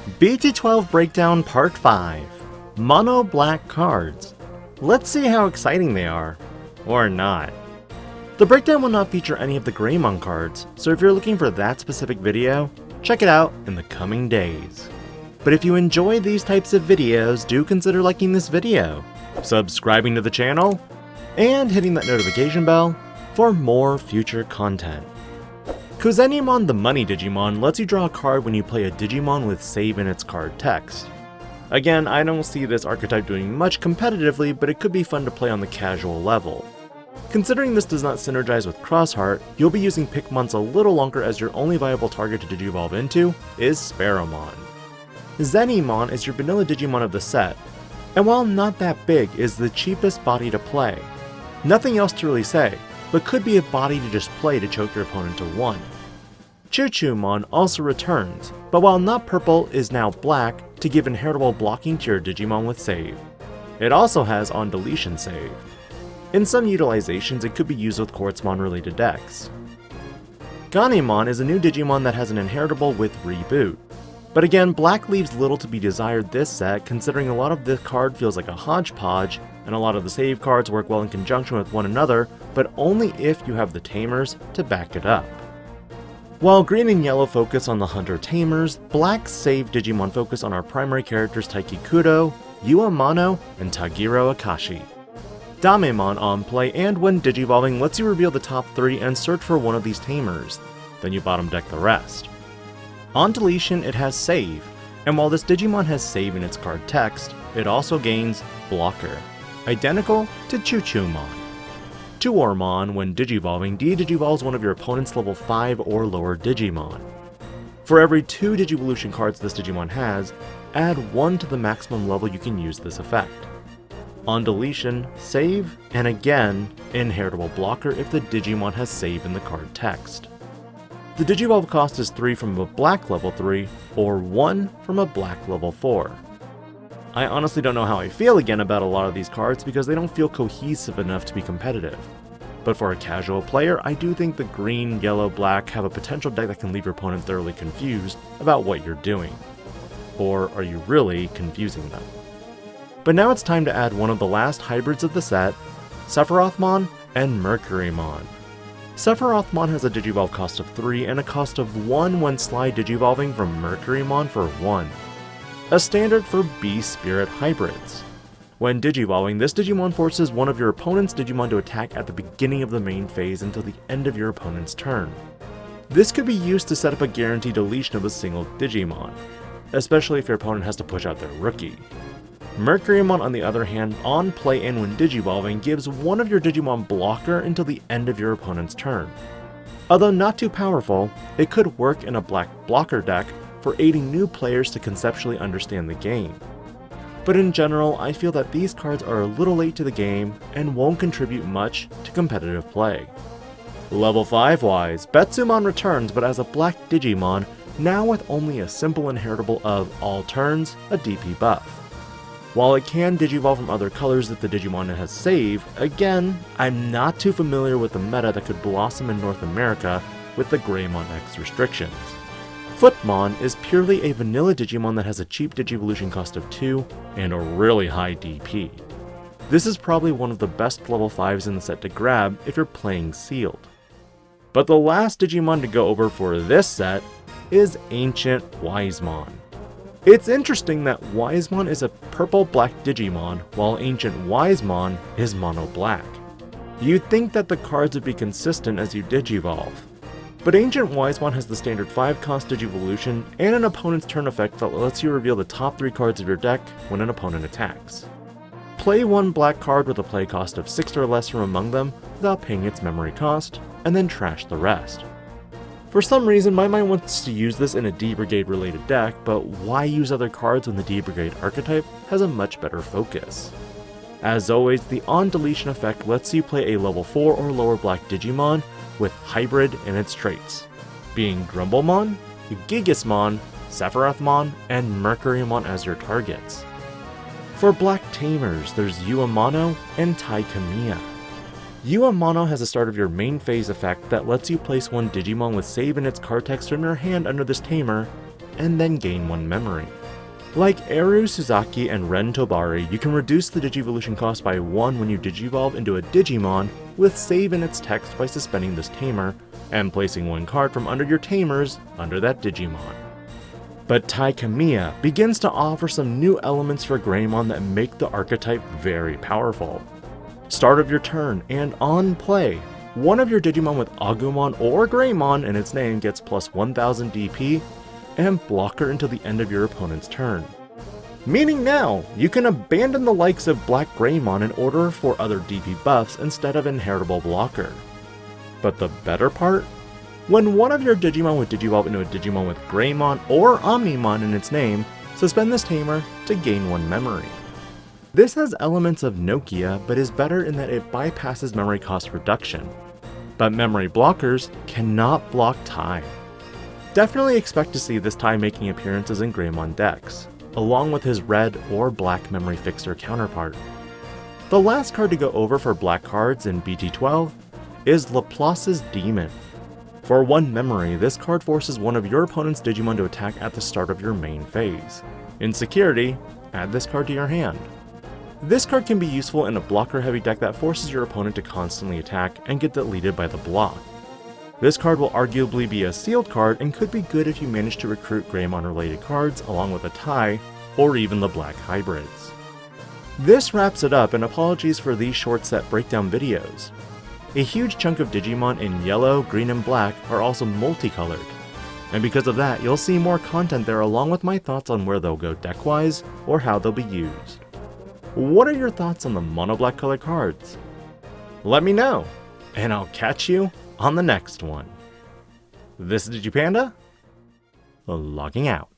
BT12 Breakdown Part 5. Mono Black Cards. Let's see how exciting they are. Or not. The breakdown will not feature any of the Greymon cards, so if you're looking for that specific video, check it out in the coming days. But if you enjoy these types of videos, do consider liking this video, subscribing to the channel, and hitting that notification bell for more future content. Kuzenimon the Money Digimon lets you draw a card when you play a Digimon with save in its card text. Again, I don't see this archetype doing much competitively, but it could be fun to play on the casual level. Considering this does not synergize with Crossheart, you'll be using Pikmons a little longer as your only viable target to Digivolve into is Sparrowmon. Zenimon is your vanilla Digimon of the set, and while not that big, is the cheapest body to play. Nothing else to really say, but could be a body to just play to choke your opponent to 1. Choo-Choo-Mon also returns, but while not purple is now black to give inheritable blocking to your Digimon with save. It also has on deletion save. In some utilizations it could be used with Quartzmon related decks. Ganimon is a new Digimon that has an inheritable with reboot. But again, black leaves little to be desired this set, considering a lot of this card feels like a hodgepodge, and a lot of the save cards work well in conjunction with one another, but only if you have the Tamers to back it up. While green and yellow focus on the Hunter Tamers, black save Digimon focus on our primary characters Taiki Kudo, Yua Mano, and Tagiro Akashi. Damemon on play and when digivolving lets you reveal the top 3 and search for one of these Tamers, then you bottom deck the rest. On deletion it has save, and while this Digimon has save in its card text, it also gains blocker, identical to Choo-Choo-Mon. Tuormon, when digivolving, de-digivolves one of your opponent's level 5 or lower Digimon. For every 2 Digivolution cards this Digimon has, add 1 to the maximum level you can use this effect. On deletion, save, and again, inheritable blocker if the Digimon has save in the card text. The Digivolve cost is 3 from a black level 3, or 1 from a black level 4. I honestly don't know how I feel again about a lot of these cards because they don't feel cohesive enough to be competitive. But for a casual player, I do think the green, yellow, black have a potential deck that can leave your opponent thoroughly confused about what you're doing. Or are you really confusing them? But now it's time to add one of the last hybrids of the set, Sephirothmon and Mercurymon. Sephirothmon has a Digivolve cost of 3 and a cost of 1 when slide Digivolving from Mercurymon for 1. A standard for B-Spirit hybrids. When Digivolving, this Digimon forces one of your opponent's Digimon to attack at the beginning of the main phase until the end of your opponent's turn. This could be used to set up a guaranteed deletion of a single Digimon, especially if your opponent has to push out their rookie. Mercurymon, on the other hand, on play and when Digivolving, gives one of your Digimon blocker until the end of your opponent's turn. Although not too powerful, it could work in a black blocker deck for aiding new players to conceptually understand the game. But in general, I feel that these cards are a little late to the game and won't contribute much to competitive play. Level 5 wise, Betsumon returns but as a black Digimon, now with only a simple inheritable of all turns, a DP buff. While it can digivolve from other colors if the Digimon has save, again, I'm not too familiar with the meta that could blossom in North America with the Greymon X restrictions. Footmon is purely a vanilla Digimon that has a cheap Digivolution cost of 2 and a really high DP. This is probably one of the best level 5s in the set to grab if you're playing sealed. But the last Digimon to go over for this set is AncientWisemon. It's interesting that Wisemon is a purple-black Digimon, while AncientWisemon is mono-black. You'd think that the cards would be consistent as you Digivolve. But AncientWisemon has the standard 5-cost Digivolution and an opponent's turn effect that lets you reveal the top 3 cards of your deck when an opponent attacks. Play one black card with a play cost of 6 or less from among them without paying its memory cost, and then trash the rest. For some reason, my mind wants to use this in a D-Brigade related deck, but why use other cards when the D-Brigade archetype has a much better focus? As always, the on-deletion effect lets you play a level 4 or lower black Digimon with hybrid in its traits, being Grumblemon, Gigasmon, Sephirothmon, and Mercurymon as your targets. For black Tamers, there's Yua Mano and Taikamiya. Yua Mano has a start of your main phase effect that lets you place one Digimon with save in its card text from your hand under this Tamer, and then gain one memory. Like Eru Suzaki and Ren Tobari, you can reduce the Digivolution cost by 1 when you Digivolve into a Digimon with save in its text by suspending this Tamer, and placing 1 card from under your Tamers under that Digimon. But Tai Kamiya begins to offer some new elements for Greymon that make the archetype very powerful. Start of your turn and on play, one of your Digimon with Agumon or Greymon in its name gets plus 1000 DP and blocker until the end of your opponent's turn. Meaning now, you can abandon the likes of Black Greymon in order for other DP buffs instead of inheritable blocker. But the better part? When one of your Digimon would Digivolve into a Digimon with Greymon or Omnimon in its name, suspend this Tamer to gain 1 memory. This has elements of Nokia, but is better in that it bypasses memory cost reduction. But memory blockers cannot block Tai. Definitely expect to see this Tai making appearances in Greymon decks, along with his red or black memory fixer counterpart. The last card to go over for black cards in BT12 is Laplace's Demon. For 1 memory, this card forces one of your opponent's Digimon to attack at the start of your main phase. In security, add this card to your hand. This card can be useful in a blocker-heavy deck that forces your opponent to constantly attack and get deleted by the block. This card will arguably be a sealed card and could be good if you manage to recruit Greymon-related cards along with a Tai, or even the black hybrids. This wraps it up, and apologies for these short set breakdown videos. A huge chunk of Digimon in yellow, green, and black are also multicolored, and because of that you'll see more content there along with my thoughts on where they'll go deck-wise or how they'll be used. What are your thoughts on the mono black color cards? Let me know, and I'll catch you on the next one. This is DIGI-PANDA, logging out.